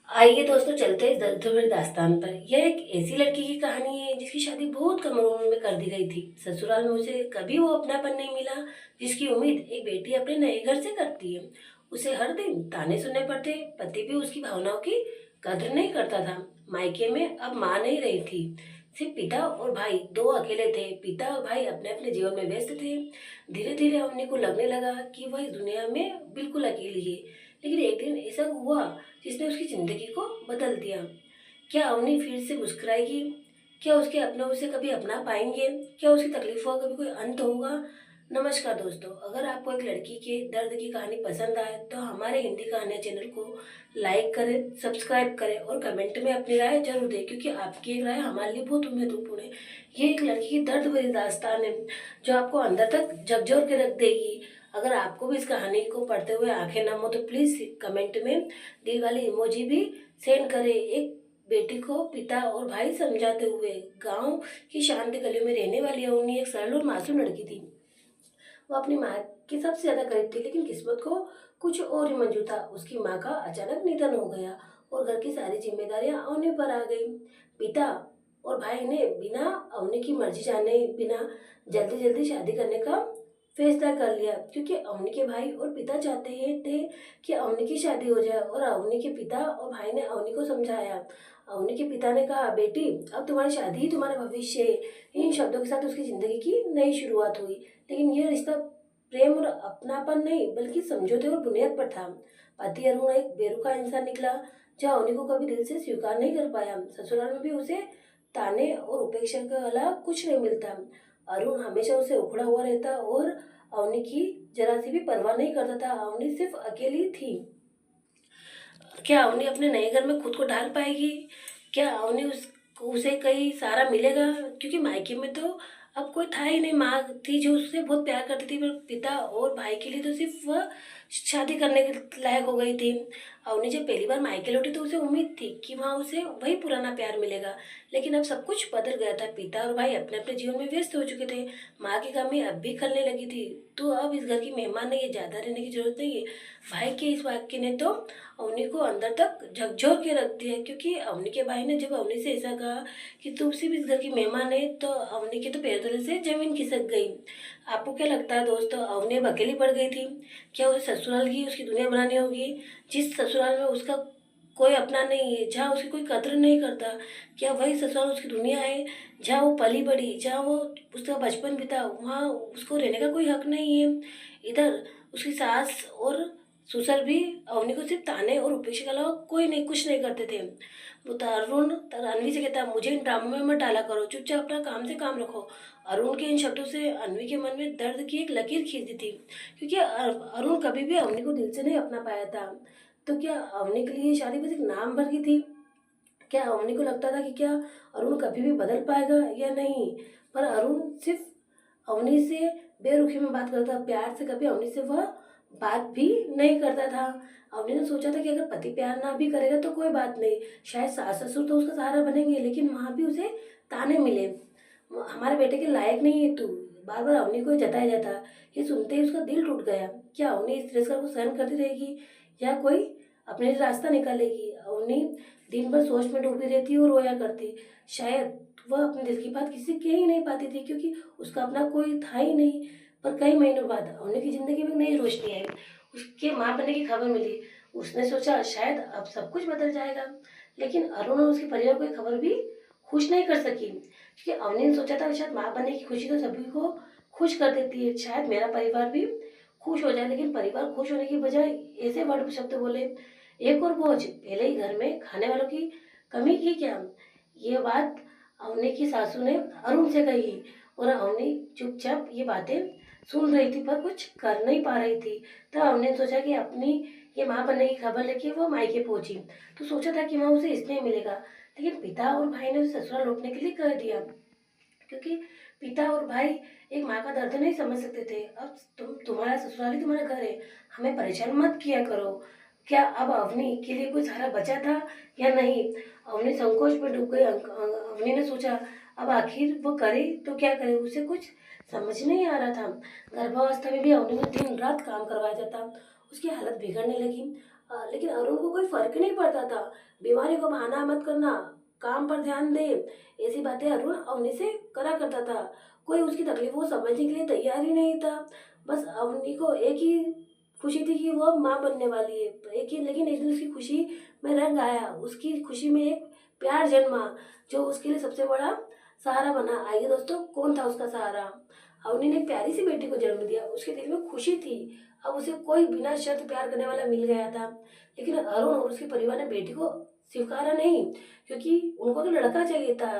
आइए दोस्तों, चलते हैं दर्द भरी दास्तान पर। यह एक ऐसी लड़की की कहानी है जिसकी शादी बहुत कम उम्र में कर दी गई थी। ससुराल में उसे कभी वो अपनापन नहीं मिला जिसकी उम्मीद एक बेटी अपने नए घर से करती है। उसे हर दिन ताने सुनने पड़ते। पति भी उसकी भावनाओं की कदर नहीं करता था। मायके में अब माँ नहीं रही थी, सिर्फ पिता और भाई दो अकेले थे। पिता और भाई अपने अपने जीवन में व्यस्त थे। धीरे धीरे अवनी को लगने लगा कि वह इस दुनिया में बिल्कुल अकेली है। लेकिन एक दिन ऐसा हुआ जिसने उसकी जिंदगी को बदल दिया। क्या अवनी फिर से मुस्कुराएगी? क्या उसके अपने उसे कभी अपना पाएंगे? क्या उसकी तकलीफों का कभी कोई अंत होगा? नमस्कार दोस्तों, अगर आपको एक लड़की के दर्द की कहानी पसंद आए तो हमारे हिंदी कहानियाँ चैनल को लाइक करें, सब्सक्राइब करें और कमेंट में अपनी राय जरूर दें, क्योंकि आपकी एक राय हमारे लिए बहुत महत्वपूर्ण है। ये एक लड़की की दर्द भरी दास्तान है जो आपको अंदर तक झकझोर के रख देगी। अगर आपको भी इस कहानी को पढ़ते हुए आंखें नम हो तो प्लीज कमेंट में दिल वाली इमोजी भी सेंड करें। एक बेटी को पिता और भाई समझाते हुए। गांव की शांत गलियों में रहने वाली अवनी एक सरल और मासूम लड़की थी। वो अपनी माँ की सबसे ज्यादा करीब थी, लेकिन किस्मत को कुछ और ही मंजूर था। उसकी माँ का अचानक निधन हो गया और घर की सारी जिम्मेदारियां अवनी पर आ गई। पिता और भाई ने बिना अवनी की मर्जी जाने बिना जल्दी जल्दी शादी करने का फैसला कर लिया, क्योंकि अवनी के भाई और पिता चाहते ही थे कि अवनी की शादी हो जाए। और अवनी के पिता और भाई ने अवनी को समझाया। अवनी के पिता ने कहा, बेटी अब तुम्हारी शादी ही तुम्हारा भविष्य है। इन शब्दों के साथ उसकी जिंदगी की नई शुरुआत हुई। लेकिन यह रिश्ता प्रेम और अपनापन नहीं बल्कि समझौते और बुनियाद पर था। पति अरुण एक बेरुखा इंसान निकला जो अवनी को कभी दिल से स्वीकार नहीं कर पाया। ससुराल में भी उसे ताने और उपेक्षा के अलावा कुछ नहीं मिलता। अरुण हमेशा उसे उखड़ा हुआ रहता और अवनी की जरा सी भी परवाह नहीं करता था। अवनी सिर्फ अकेली थी। क्या अवनी अपने नए घर में खुद को ढाल पाएगी? क्या अवनी उसे कहीं सहारा मिलेगा? क्योंकि मायके में तो अब कोई था ही नहीं। माँ थी जो उससे बहुत प्यार करती थी, पर पिता और भाई के लिए तो सिर्फ वह शादी करने के लायक हो गई थी। अवनी जब पहली बार मायके लौटी तो उसे उम्मीद थी कि वहाँ उसे वही पुराना प्यार मिलेगा। लेकिन अब सब कुछ बदल गया था। पिता और भाई अपने अपने जीवन में व्यस्त हो चुके थे। माँ की कमी अब भी खलने लगी थी। तो अब इस घर की मेहमान नहीं है, ज्यादा रहने की जरूरत नहीं है। भाई के इस वाक्य ने तो अवनी को अंदर तक झकझोर के रख दिया, क्योंकि अवनी के भाई ने जब अवनी से ऐसा कहा कि तुम सिर्फ इस घर की मेहमान है, तो अवनी के तो पैर तले से जमीन खिसक गई। आपको क्या लगता है दोस्तों, अवनी अब अकेली पड़ गई थी? क्या उसे ससुराल की उसकी दुनिया बनानी होगी, जिस ससुराल में उसका कोई अपना नहीं है, जहाँ उसकी कोई कदर नहीं करता? क्या वही ससुराल उसकी दुनिया है जहाँ वो पली बड़ी, जहाँ वो उसका बचपन बिता, वहाँ उसको रहने का कोई हक नहीं है? इधर उसकी सास और ससुर भी अवनी को सिर्फ ताने और उपेक्षा के अलावा कोई नहीं, कुछ नहीं करते थे। वो अरुण अनवी से कहता, मुझे इन ड्रामों में मत डाला करो, चुपचाप अपना काम से काम रखो। अरुण के इन शब्दों से अनवी के मन में दर्द की एक लकीर खींचती थी, क्योंकि अरुण कभी भी अवनी को दिल से नहीं अपना पाया था। तो क्या अवनी के लिए शादी बस एक नाम भर की थी? क्या अवनी को लगता था कि क्या अरुण कभी भी बदल पाएगा या नहीं? पर अरुण सिर्फ अवनी से बेरुखी में बात करता, प्यार से कभी अवनी से वह बात भी नहीं करता था। अवनी ने सोचा था कि अगर पति प्यार ना भी करेगा तो कोई बात नहीं, शायद सास ससुर तो उसका सहारा बनेंगे, लेकिन वहां भी उसे ताने मिले, हमारे बेटे के लायक नहीं है तू। बार बार अवनी को जताया जाता। ये सुनते ही उसका दिल टूट गया। क्या अवनी इस तिरस्कार को सहन करती रहेगी या कोई अपने लिए रास्ता निकालेगी? अवनी दिन भर सोच में डूबी रहती और रोया करती। शायद वह अपने दिल की बात किसी से कह ही नहीं पाती थी, क्योंकि उसका अपना कोई था ही नहीं। पर कई महीनों बाद अवनी की जिंदगी में नई रोशनी आई। उसके माँ बनने की खबर मिली। उसने सोचा शायद अब सब कुछ बदल जाएगा। लेकिन अरुण और उसके परिवार को ये खबर भी खुश नहीं कर सकी, क्योंकि अवनी ने सोचा था शायद माँ बनने की खुशी तो सभी को खुश कर देती है, शायद मेरा परिवार भी खुश हो जाए। लेकिन परिवार खुश होने की बजाय ऐसे वर्ड शब्द बोले, एक और बोझ, पहले ही घर में खाने वालों की कमी थी क्या? ये बात अवनी की सासू ने अरुण से कही और अवनी चुपचाप ये बातें सुन रही थी, पर कुछ कर नहीं पा रही थी। तब अवनी ने सोचा कि अपनी ये माँ बनने की खबर लेके वो मायके पहुंची। तो सोचा था कि वहाँ उसे स्नेह मिलेगा, लेकिन पिता और भाई ने उसे ससुराल लौटने के लिए कह दिया, क्योंकि पिता और भाई एक माँ का दर्द नहीं समझ सकते थे। अब तुम्हारा ससुराल ही तुम्हारा घर है, हमें परेशान मत किया करो। क्या अब अवनी के लिए कोई सहारा बचा था या नहीं? अवनी संकोच में डूब गई। अवनी ने सोचा अब आखिर वो करे तो क्या करे, उसे कुछ समझ नहीं आ रहा था। गर्भावस्था में भी अवनी को दिन रात काम करवाया जाता, उसकी हालत बिगड़ने लगी। लेकिन अरुण को कोई फ़र्क नहीं पड़ता था। बीमारी को बहाना मत करना, काम पर ध्यान दे, ऐसी बातें अरुण अवनी से करा करता था। कोई उसकी तकलीफ़ों को समझने के लिए तैयार ही नहीं था। बस अवनी को एक ही खुशी थी कि वो अब माँ बनने वाली है। लेकिन एक दिन उसकी खुशी में रंग आया। उसकी खुशी में एक प्यार जन्मा, जो उसके लिए सबसे बड़ा सहारा बना। आइए दोस्तों, कौन था उसका सहारा? अवनी ने एक प्यारी सी बेटी को जन्म दिया। उसके दिल में खुशी थी, अब उसे कोई बिना शर्त प्यार करने वाला मिल गया था। लेकिन अरुण और उसके परिवार ने बेटी को स्वीकारा नहीं, क्योंकि उनको तो लड़का चाहिए था।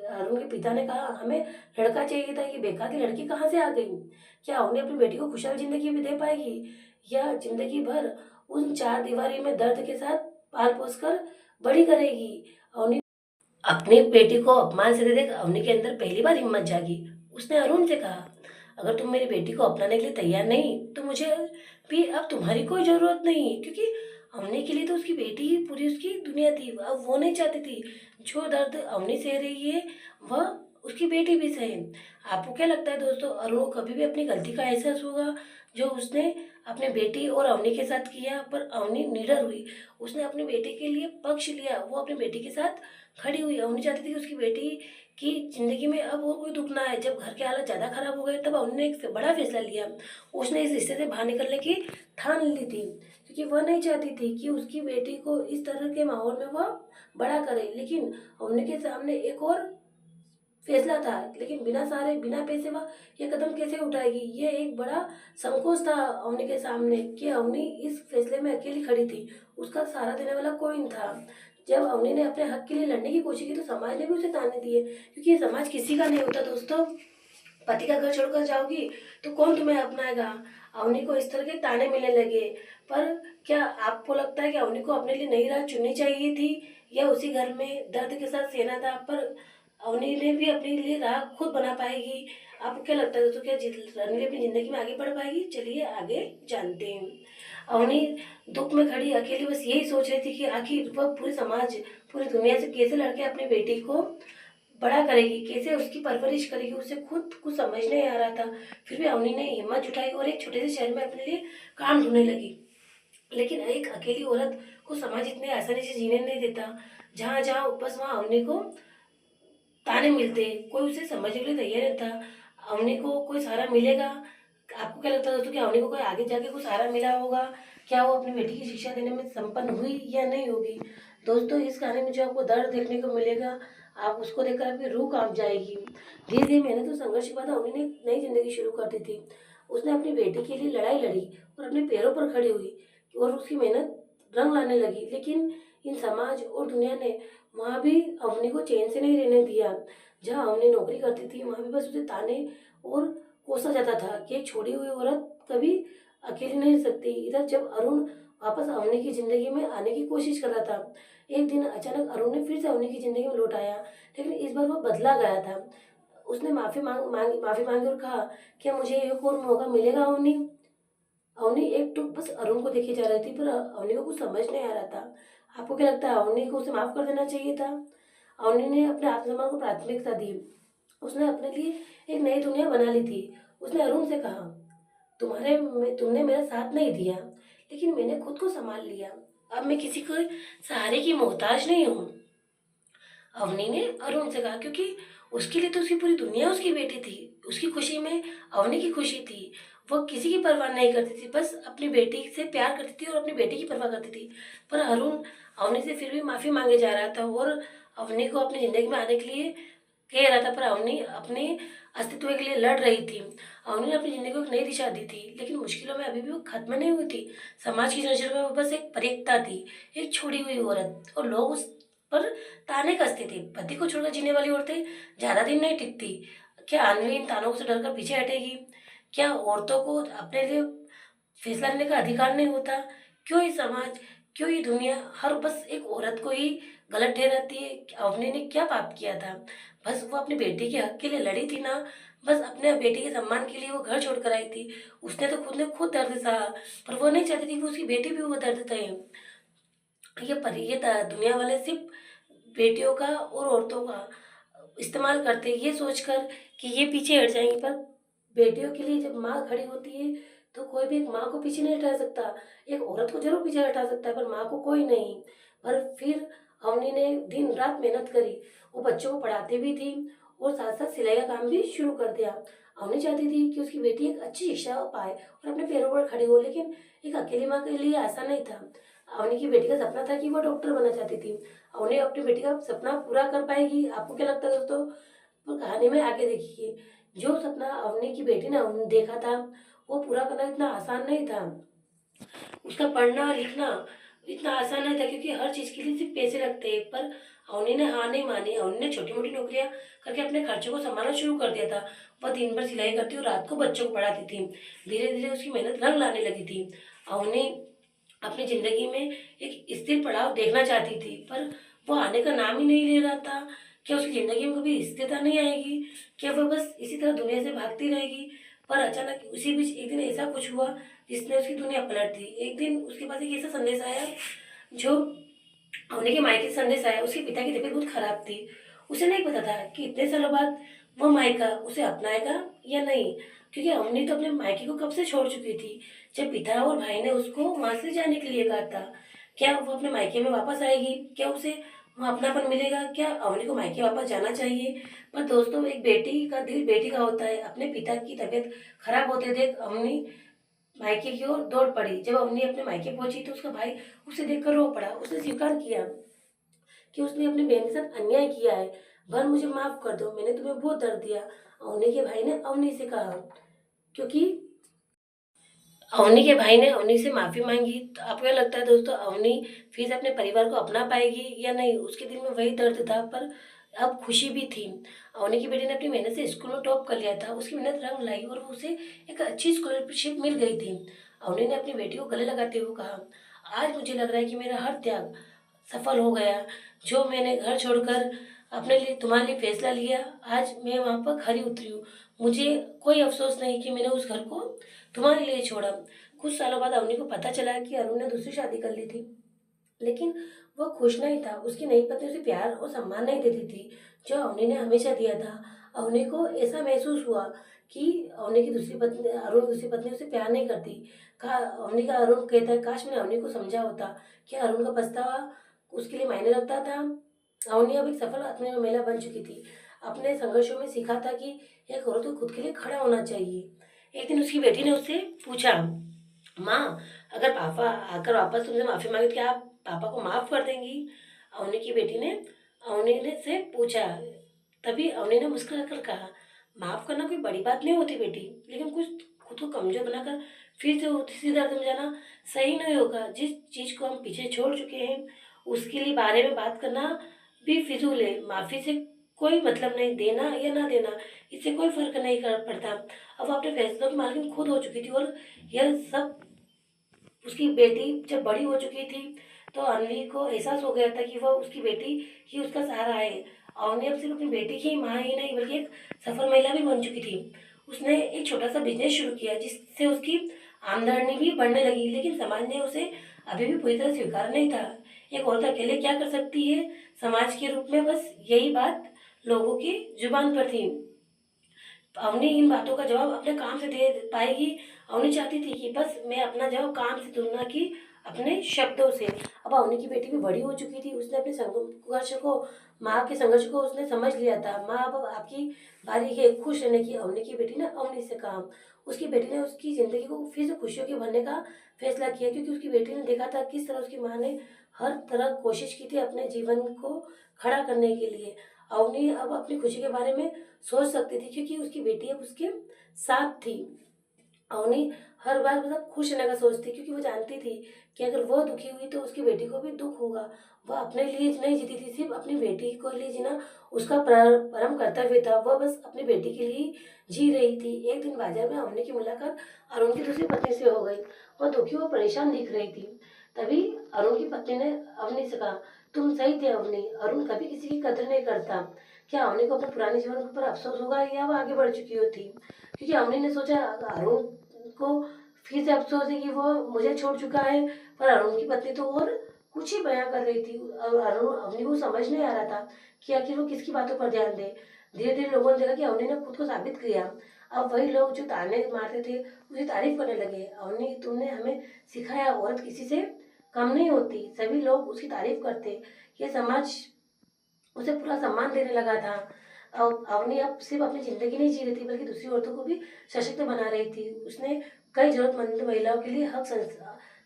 अरुण के पिता ने कहा, हमें लड़का चाहिए था, ये बेकार की लड़की कहाँ से आ गई? क्या अवनी अपनी बेटी को खुशहाल जिंदगी भी दे पाएगी, या जिंदगी भर उन चार दीवारी में दर्द के साथ पाल पोस कर बड़ी करेगी? अवनी अपनी बेटी को अपमान से देख अवनी के अंदर पहली बार हिम्मत जागी। उसने अरुण से कहा, अगर तुम मेरी बेटी को अपनाने के लिए तैयार नहीं तो मुझे भी अब तुम्हारी कोई जरूरत नहीं है। क्योंकि अवनी के लिए तो उसकी बेटी ही पूरी उसकी दुनिया थी। अब वो नहीं चाहती थी जो दर्द अवनी सह रही है वह उसकी बेटी भी सहे। आपको क्या लगता है दोस्तों, अरुण को कभी भी अपनी गलती का एहसास होगा जो उसने अपनी बेटी और अवनी के साथ किया? पर अवनी निडर हुई, उसने अपनी बेटी के लिए पक्ष लिया, वो अपनी बेटी के साथ खड़ी हुई। अवनी चाहती थी कि उसकी बेटी की जिंदगी में अब और कोई दुख ना आए। जब घर के हालात ज़्यादा खराब हो गए तब अवनी ने एक बड़ा फैसला लिया। उसने इस रिश्ते से बाहर निकलने की ठान ली थी, क्योंकि वह नहीं चाहती थी कि उसकी बेटी को इस तरह के माहौल में वह बड़ा करे। लेकिन अवनी के सामने एक और फैसला था, लेकिन बिना सहारे बिना पैसे वह ये कदम कैसे उठाएगी? ये एक बड़ा संकोच था अवनी के सामने कि अवनी इस फैसले में अकेली खड़ी थी। उसका सहारा देने वाला कोई नहीं था। जब अवनी ने अपने हक के लिए लड़ने की कोशिश की तो समाज ने भी उसे ताने दिए, क्योंकि ये समाज किसी का नहीं होता दोस्तों। पति का घर छोड़कर जाओगी तो कौन तुम्हें अपनाएगा? अवनी को इस तरह के ताने मिलने लगे। पर क्या आपको लगता है कि अवनी को अपने लिए नई राह चुननी चाहिए थी, या उसी घर में दर्द के साथ सहना था? पर अवनी ने भी अपने लिए राह खुद बना पाएगी। आपको क्या लगता है दोस्तों, क्या रणवीर अपनी जिंदगी में आगे बढ़ पाएगी? चलिए आगे जानते हैं। अवनी दुख में खड़ी अकेली बस यही सोच रही थी कि आखिर वह पूरे समाज पूरी दुनिया से कैसे लड़के अपनी बेटी को बड़ा करेगी, कैसे उसकी परवरिश करेगी। उसे खुद कुछ समझ नहीं आ रहा था। फिर भी अवनी ने हिम्मत जुटाई और एक छोटे से शहर में अपने लिए काम ढूंढने लगी। लेकिन एक अकेली औरत को समाज इतने आसानी से जीने नहीं देता। जहाँ जहाँ बस वहाँ अवनी को ताने मिलते, कोई उसे समझने के लिए तैयार नहीं था। अवनी को कोई सहारा मिलेगा? आपको क्या लगता है दोस्तों कि अवनी को कोई आगे जाके कोई सहारा मिला होगा? क्या वो अपनी बेटी की शिक्षा देने में संपन्न हुई या नहीं होगी? दोस्तों, इस कहानी में जो आपको दर्द देखने को मिलेगा, आप उसको देखकर आपकी रूह कांप जाएगी। धीरे धीरे मेहनत और संघर्ष के बाद अवनी ने एक नई जिंदगी शुरू कर दी थी। उसने अपनी बेटी के लिए लड़ाई लड़ी और अपने पैरों पर खड़ी हुई, और उसकी मेहनत रंग लाने लगी। लेकिन इन समाज और दुनिया ने वहाँ भी अवनी को चैन से नहीं रहने दिया। जहाँ अवनी नौकरी करती थी वहाँ भी बस उसे ताने और कोसा जाता था कि एक छोड़ी हुई औरत कभी अकेली नहीं रह सकती। इधर जब अरुण वापस अवनी की जिंदगी में आने की कोशिश कर रहा था, एक दिन अचानक अरुण ने फिर से अवनी की जिंदगी में लौट आया। लेकिन इस बार वो बदला गया था। उसने माफी मांगी और कहा, क्या मुझे एक और मौका मिलेगा अवनी? अवनी एक टुक बस अरुण को देखे जा रही थी, पर अवनी को कुछ समझ नहीं आ रहा था। आपको क्या लगता है, अवनी को उसे माफ कर देना चाहिए था? अवनी ने अपने आत्मसम्मान को प्राथमिकता दी। उसने अपने लिए एक नई दुनिया बना ली थी। उसने अरुण से कहा, तुमने मेरा साथ नहीं दिया, लेकिन मैंने खुद को संभाल लिया। अब मैं किसी को सहारे की मोहताज नहीं हूँ। अवनी ने अरुण से कहा, क्योंकि उसके लिए तो उसकी पूरी दुनिया उसकी बेटी थी। उसकी खुशी में अवनी की खुशी थी। वह किसी की परवाह नहीं करती थी, बस अपनी बेटी से प्यार करती थी और अपनी बेटी की परवाह करती थी। पर अरुण अवनी से फिर भी माफी मांगे जा रहा था और अवनी को अपनी जिंदगी में आने के लिए कह रहा था। पर अवनी अपने अस्तित्व के लिए लड़ रही थी। अवनी ने अपनी जिंदगी को एक नई दिशा दी थी, लेकिन मुश्किलों में अभी भी वो खत्म नहीं हुई थी। समाज की नजर में वो बस एक परिकता थी, एक छोड़ी हुई औरत, और लोग उस पर ताने कसते थे। पति को छोड़कर जीने वाली औरतें ज्यादा दिन नहीं टिकती। क्या अनवी इन तानों से डरकर पीछे हटेगी? क्या औरतों को अपने लिए फैसला लेने का अधिकार नहीं होता? क्यों ये समाज, क्यों ये दुनिया हर बस एक औरत को ही गलत ठहराती है? अवनी ने क्या पाप किया था? बस वो अपनी बेटी के हक के लिए लड़ी थी ना। बस अपने बेटी के सम्मान के लिए वो घर छोड़ कर आई थी। उसने तो खुद दर्द सहा, पर वो नहीं चाहती थी कि उसकी बेटी भी वो दर्द सहे। दुनिया वाले सिर्फ बेटियों का और औरतों का इस्तेमाल करते हैं, ये सोचकर कि ये पीछे हट जाएंगी। पर बेटियों के लिए जब माँ खड़ी होती है तो कोई भी एक माँ को पीछे नहीं हटा सकता। एक औरत को ज़रूर पीछे हटा सकता है पर माँ को कोई नहीं। पर फिर अवनी ने दिन रात मेहनत करी। वो बच्चों को पढ़ाती भी थी और साथ-साथ सिलाई का काम भी शुरू कर दिया। अवनी चाहती थी कि उसकी बेटी एक अच्छी शिक्षा पाए और अपने पैरों पर खड़ी हो, लेकिन एक अकेली माँ के लिए आसान नहीं था। अवनी की बेटी का सपना था कि वो डॉक्टर बनना चाहती थी। अवनी अपनी बेटी का सपना पूरा कर पाएगी? आपको क्या लगता है दोस्तों? तो कहानी में आगे देखिए, जो सपना अवनी की बेटी ने देखा था, वो पूरा करना इतना आसान नहीं था। उसका पढ़ना लिखना इतना आसान नहीं था क्योंकि हर चीज़ के लिए सिर्फ पैसे लगते हैं। पर अवनी ने हार नहीं मानी। अवनी ने छोटी मोटी नौकरियां करके अपने खर्चों को संभालना शुरू कर दिया था। वह दिन भर सिलाई करती और रात को बच्चों को पढ़ाती थी। धीरे धीरे उसकी मेहनत रंग लाने लगी थी। अवनी अपनी जिंदगी में एक स्थिर पड़ाव देखना चाहती थी पर वो आने का नाम ही नहीं ले रहा था। क्या उसकी जिंदगी में कभी स्थिरता नहीं आएगी? क्या वह बस इसी तरह दुनिया से भागती रहेगी? पर अचानक उसी बीच एक दिन ऐसा कुछ हुआ जिसने उसकी दुनिया पलट दी। एक दिन उसके पास एक ऐसा संदेश आया जो अवनी के मायके से संदेश आया। उसके पिता की तबीयत बहुत खराब थी। उसे नहीं पता था कि इतने सालों बाद वो मायका उसे अपनाएगा या नहीं, क्योंकि अवनी तो अपने मायके को कब से छोड़ चुकी थी जब पिता और भाई ने उसको वहां से जाने के लिए कहा था। क्या वो अपने मायके में वापस आएगी? क्या उसे वहाँ अपनापन मिलेगा? क्या अवनी को मायके वापस जाना चाहिए? पर दोस्तों, एक बेटी का दिल बेटी का होता है। अपने पिता की तबीयत खराब होते देख अवनी मायके की ओर दौड़ पड़ी। जब अवनी अपने मायके पहुंची तो उसका भाई उसे देखकर रो पड़ा। उसने स्वीकार किया कि उसने अपनी बहन के साथ अन्याय किया है। बहन, मुझे माफ कर दो, मैंने तुम्हें बहुत दर्द दिया। अवनी के भाई ने अवनी से कहा। क्योंकि अवनी के भाई ने अवनी से माफी मांगी। तो आपको क्या लगता है दोस्तों, अवनी फिर से अपने परिवार को अपना पाएगी या नहीं? उसके दिल में वही दर्द था पर अब खुशी भी थी। अवनी की बेटी ने अपनी मेहनत से स्कूल में टॉप कर लिया था। उसकी मेहनत रंग लाई और उसे एक अच्छी स्कॉलरशिप मिल गई थी। अवनी ने अपनी बेटी को गले लगाते हुए कहा, आज मुझे लग रहा है कि मेरा हर त्याग सफल हो गया। जो मैंने घर छोड़कर अपने लिए तुम्हारे लिए फैसला लिया, आज मैं वहाँ पर खरी उतरी हूँ। मुझे कोई अफसोस नहीं कि मैंने उस घर को तुम्हारे लिए छोड़ा। कुछ सालों बाद अवनी को पता चला कि अरुण ने दूसरी शादी कर ली थी, लेकिन वह खुश नहीं था। उसकी नई पत्नी उसे प्यार और सम्मान नहीं देती थी जो अवनी ने हमेशा दिया था। अवनी को ऐसा महसूस हुआ कि अवनी की दूसरी पत्नी अरुण की दूसरी पत्नी उसे प्यार नहीं करती। अवनी का अरुण कहता है, काश मैंने अवनी को समझा होता। क्या अरुण का पछतावा उसके लिए मायने रखता था? अवनी अब एक सफल महिला बन चुकी थी। अपने संघर्षों में सीखा था कि एक औरत को खुद के लिए खड़ा होना चाहिए। एक दिन उसकी बेटी ने उससे पूछा, माँ, अगर पापा आकर वापस तुमसे माफी मांगे तो क्या आप पापा को माफ कर देंगी? अवनी की बेटी ने अवनी ने से पूछा। तभी अवनी ने मुस्कुरा कर कहा, माफ करना कोई बड़ी बात नहीं होती बेटी, लेकिन कुछ खुद को कमजोर बनाकर फिर से उसी दर्द में जाना सही नहीं होगा। जिस चीज को हम पीछे छोड़ चुके हैं उसके लिए बारे में बात करना भी फिजूल है। माफी से कोई मतलब नहीं, देना या ना देना इससे कोई फर्क नहीं कर पड़ता। अब अपने फैसलों की मालकिन खुद हो चुकी थी और यह सब उसकी बेटी जब बड़ी हो चुकी थी तो अनवी को एहसास हो गया था कि वह उसकी बेटी ही उसका सहारा है। अवनी अब सिर्फ अपनी बेटी की माँ ही नहीं बल्कि एक सफल महिला भी बन चुकी थी। उसने एक छोटा सा बिजनेस शुरू किया जिससे उसकी आमदनी भी बढ़ने लगी, लेकिन समाज ने उसे अभी भी पूरी तरह स्वीकार नहीं था। एक औरत अकेले क्या कर सकती है समाज के रूप में? बस यही बात लोगों की जुबान पर थी। अवनी इन बातों का जवाब अपने काम से दे पाएगी। अवनी चाहती थी कि बस मैं अपना जवाब काम से दूं, ना कि अपने शब्दों से। अब अवनी की बेटी भी बड़ी हो चुकी थी। उसने अपने संघर्ष को माँ के संघर्ष को उसने समझ लिया था। माँ, अब आपकी बारी है खुश रहने की, अवनी की बेटी ने अवनी से कहा। उसकी बेटी ने उसकी जिंदगी को फिर से खुशियों के भरने का फैसला किया, क्योंकि उसकी बेटी ने देखा था किस तरह उसकी माँ ने हर तरह कोशिश की थी अपने जीवन को खड़ा करने के लिए। अवनी अब अपनी खुशी के बारे में सोच सकती थी क्योंकि उसकी बेटी अब उसके साथ थी। अवनी हर बार मतलब खुश रहने का सोचती क्योंकि वो जानती थी कि अगर वो दुखी हुई तो उसकी बेटी को भी दुख होगा। वह अपने लिए नहीं जीती थी, सिर्फ अपनी बेटी को लिए जीना उसका परम कर्तव्य था। वह बस अपनी बेटी के लिए जी रही थी। एक दिन बाजार में अवनी की मुलाकात अरुण की दूसरी पत्नी से हो गई। वह दुखी और परेशान दिख रही थी। तभी अरुण की पत्नी ने अवनी से कहा, तुम सही थे अवनी, अरुण कभी किसी की कदर नहीं करता। क्या अवनी को अपने पुराने जीवन पर अफसोस होगा या वो आगे बढ़ चुकी होती? क्योंकि अवनी ने सोचा अरुण को फिर से अफसोस है कि वो मुझे छोड़ चुका है, पर अरुण की पत्नी तो और कुछ ही बयां कर रही थी। और अरुण अवनी को समझ नहीं आ रहा था कि आखिर वो किसकी बातों पर ध्यान दे। धीरे धीरे लोगों ने देखा कि अवनी ने खुद को साबित किया। अब वही लोग जो ताने मारते थे उसकी तारीफ करने लगे। अवनी, तुमने हमें सिखाया औरत किसी से कम नहीं होती, सभी लोग उसकी तारीफ करते। ये समाज उसे पूरा सम्मान देने लगा था। अवनी अब सिर्फ अपनी जिंदगी नहीं जी रही थी बल्कि दूसरी औरतों को भी सशक्त बना रही थी। उसने कई जरूरतमंद महिलाओं के लिए हक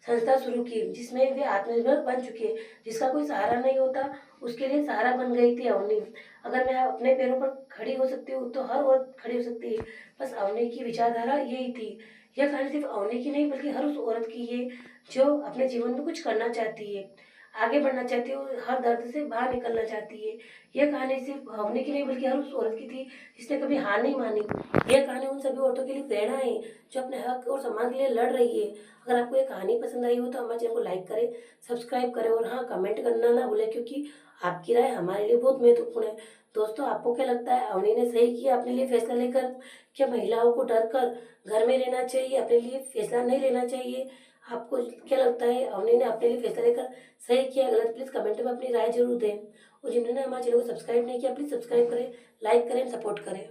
संस्था शुरू की जिसमें वे आत्मनिर्भर बन चुके। जिसका कोई सहारा नहीं होता उसके लिए सहारा बन गई थी अवनी। अगर मैं अपने पैरों पर खड़ी हो सकती हूँ तो हर औरत खड़ी हो सकती है। बस अवनी की विचारधारा यही थी। यह कहानी सिर्फ अवनी की नहीं बल्कि हर उस औरत की है जो अपने जीवन में कुछ करना चाहती है, आगे बढ़ना चाहती है और हर दर्द से बाहर निकलना चाहती है। यह कहानी सिर्फ अवनी की नहीं बल्कि हर उस औरत की थी जिसने कभी हार नहीं मानी। यह कहानी उन सभी औरतों के लिए प्रेरणा है जो अपने हक और सम्मान के लिए लड़ रही है। अगर आपको ये कहानी पसंद आई हो तो हमारे चैनल को लाइक करें, सब्सक्राइब करें और हाँ, कमेंट करना ना भूलें क्योंकि आपकी राय हमारे लिए बहुत महत्वपूर्ण है। दोस्तों, आपको क्या लगता है, अवनी ने सही किया अपने लिए फैसला लेकर? क्या महिलाओं को डर कर घर में रहना चाहिए, अपने लिए फैसला नहीं लेना चाहिए? आपको क्या लगता है, अवनी ने अपने लिए फैसला लेकर सही किया गलत? प्लीज़ कमेंट में अपनी राय जरूर दें। और जिन्होंने हमारे चैनल को सब्सक्राइब नहीं किया प्लीज़ सब्सक्राइब करें, लाइक करें, सपोर्ट करें।